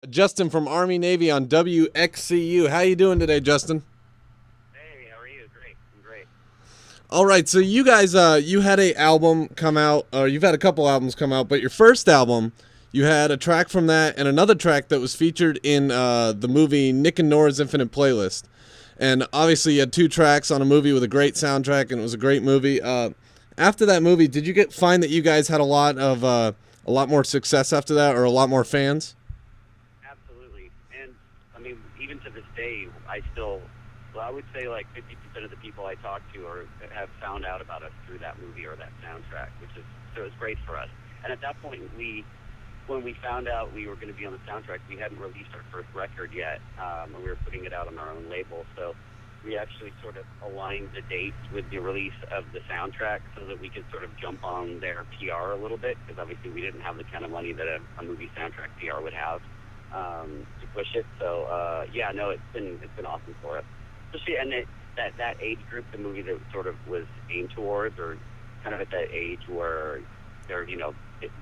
Justin from Army Navy on WXCU. How you doing today, Justin? Hey, how are you? Great. I'm great. All right, so you guys, you had a album come out, or you've had a couple albums come out, but your first album, you had a track from that and another track that was featured in the movie Nick and Nora's Infinite Playlist. And obviously, you had two tracks on a movie with a great soundtrack, and it was a great movie. After that movie, did you find that you guys had a lot more success after that, or a lot more fans? Absolutely. And I mean, even to this day, well, I would say like 50% of the people I talk to have found out about us through that movie or that soundtrack, so it's great for us. And at that point, when we found out we were going to be on the soundtrack, we hadn't released our first record yet, and we were putting it out on our own label. So we actually sort of aligned the dates with the release of the soundtrack so that we could sort of jump on their PR a little bit, because obviously we didn't have the kind of money that a movie soundtrack PR would have to push it. So yeah, no, it's been awesome for us, especially that age group, the movie that sort of was aimed towards, or kind of at that age where they're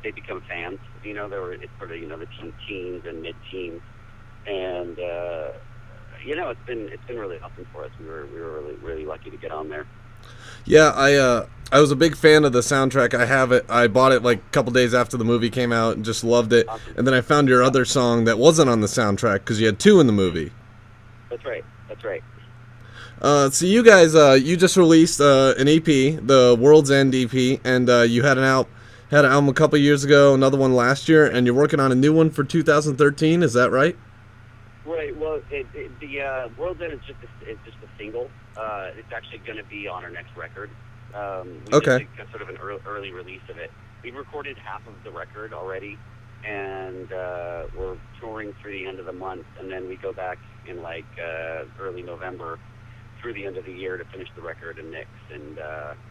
they become fans. It's sort of the teens and mid-teens, and it's been really awesome for us. We were really lucky to get on there. Yeah, I was a big fan of the soundtrack. I have it. I bought it like a couple days after the movie came out and just loved it. Awesome. And then I found your other song that wasn't on the soundtrack because you had two in the movie. That's right. So you guys, you just released an EP, the World's End EP, and you had an album a couple years ago, another one last year, and you're working on a new one for 2013. Is that right? Right. Well, the World's End is just a single. It's actually going to be on our next record. We did sort of an early release of it. We recorded half of the record already, and we're touring through the end of the month, and then we go back in early November through the end of the year to finish the record and mix. And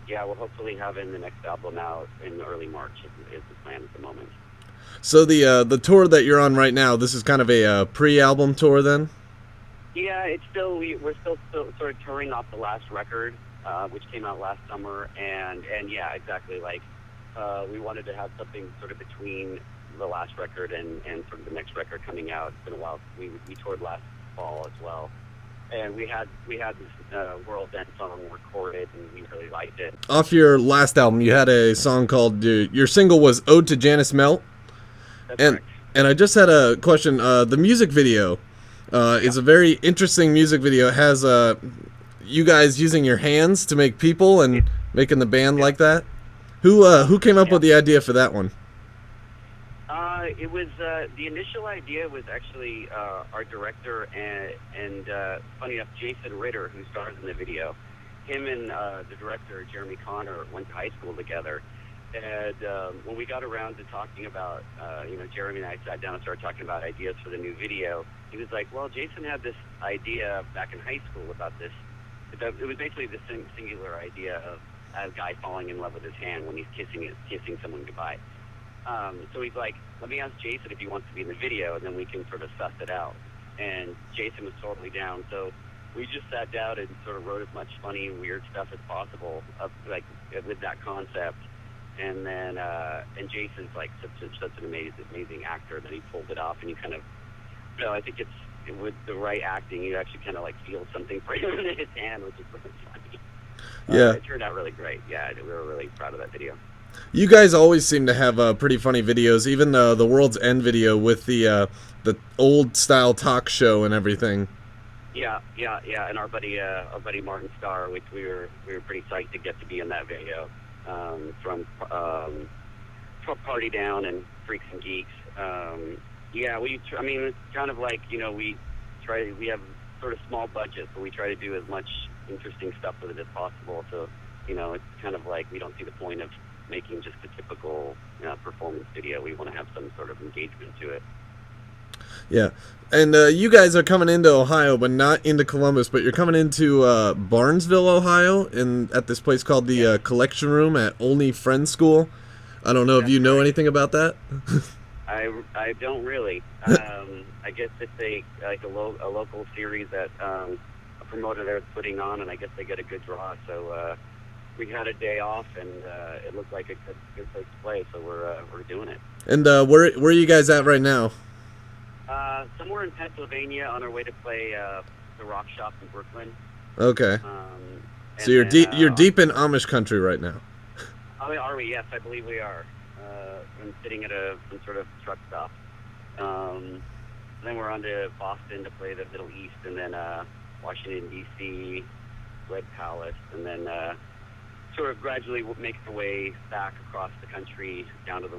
yeah, we'll hopefully having the next album out in early March is the plan at the moment. So the tour that you're on right now, this is kind of a pre-album tour then? Yeah, we're still sort of touring off the last record, which came out last summer, and yeah, exactly. We wanted to have something sort of between the last record and sort of the next record coming out. It's been a while. We toured last fall as well, and we had this World End song recorded, and we really liked it. Off your last album, you had a song called your single was "Ode to Janice Melt." That's correct. And I just had a question. The music video is a very interesting music video. It has you guys using your hands to make people and making the band like that. Who came up with the idea for that one? It was the initial idea was actually our director and funny enough, Jason Ritter, who stars in the video. Him and the director Jeremy Connor went to high school together. And when we got around to talking about, Jeremy and I sat down and started talking about ideas for the new video. He was like, well, Jason had this idea back in high school about this. It was basically the singular idea of a guy falling in love with his hand when he's kissing someone goodbye. So he's like, let me ask Jason if he wants to be in the video, and then we can sort of suss it out. And Jason was totally down. So we just sat down and sort of wrote as much funny, weird stuff as possible, with that concept. And then, and Jason's like such an amazing actor that he pulled it off, and you kind of, I think with the right acting, you actually kind of feel something for him in his hand, which is really funny. Yeah. It turned out really great. Yeah, we were really proud of that video. You guys always seem to have pretty funny videos, even the World's End video with the old style talk show and everything. Yeah, and our buddy Martin Starr, which we were pretty psyched to get to be in that video. From Party Down and Freaks and Geeks. It's kind of we have sort of small budget, but we try to do as much interesting stuff with it as possible. So, it's kind of we don't see the point of making just a typical performance video. We want to have some sort of engagement to it. Yeah, and you guys are coming into Ohio, but not into Columbus, but you're coming into Barnesville, Ohio, at this place called the Collection Room at Olney Friends School. I don't know if you know anything about that. I don't really. I guess it's a local series that a promoter there is putting on, and I guess they get a good draw. So we had a day off, and it looked like a good place to play, so we're doing it. And where are you guys at right now? Somewhere in Pennsylvania on our way to play the Rock Shop in Brooklyn. Okay. So And you're deep in Amish country right now. Oh, are we? Yes, I believe we are. I'm sitting at some sort of truck stop. Then we're on to Boston to play the Middle East, and then Washington, D.C., Red Palace, and then sort of gradually make our way back across the country down to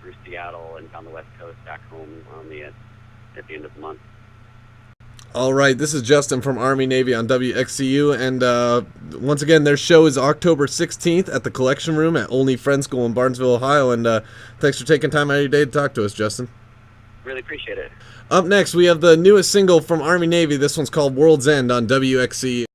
through Seattle and down the West Coast back home at the end of the month. All right, this is Justin from Army Navy on WXCU, and once again, their show is October 16th at the Collection Room at Olney Friends School in Barnesville, Ohio, and thanks for taking time out of your day to talk to us, Justin. Really appreciate it. Up next, we have the newest single from Army Navy. This one's called World's End on WXCU.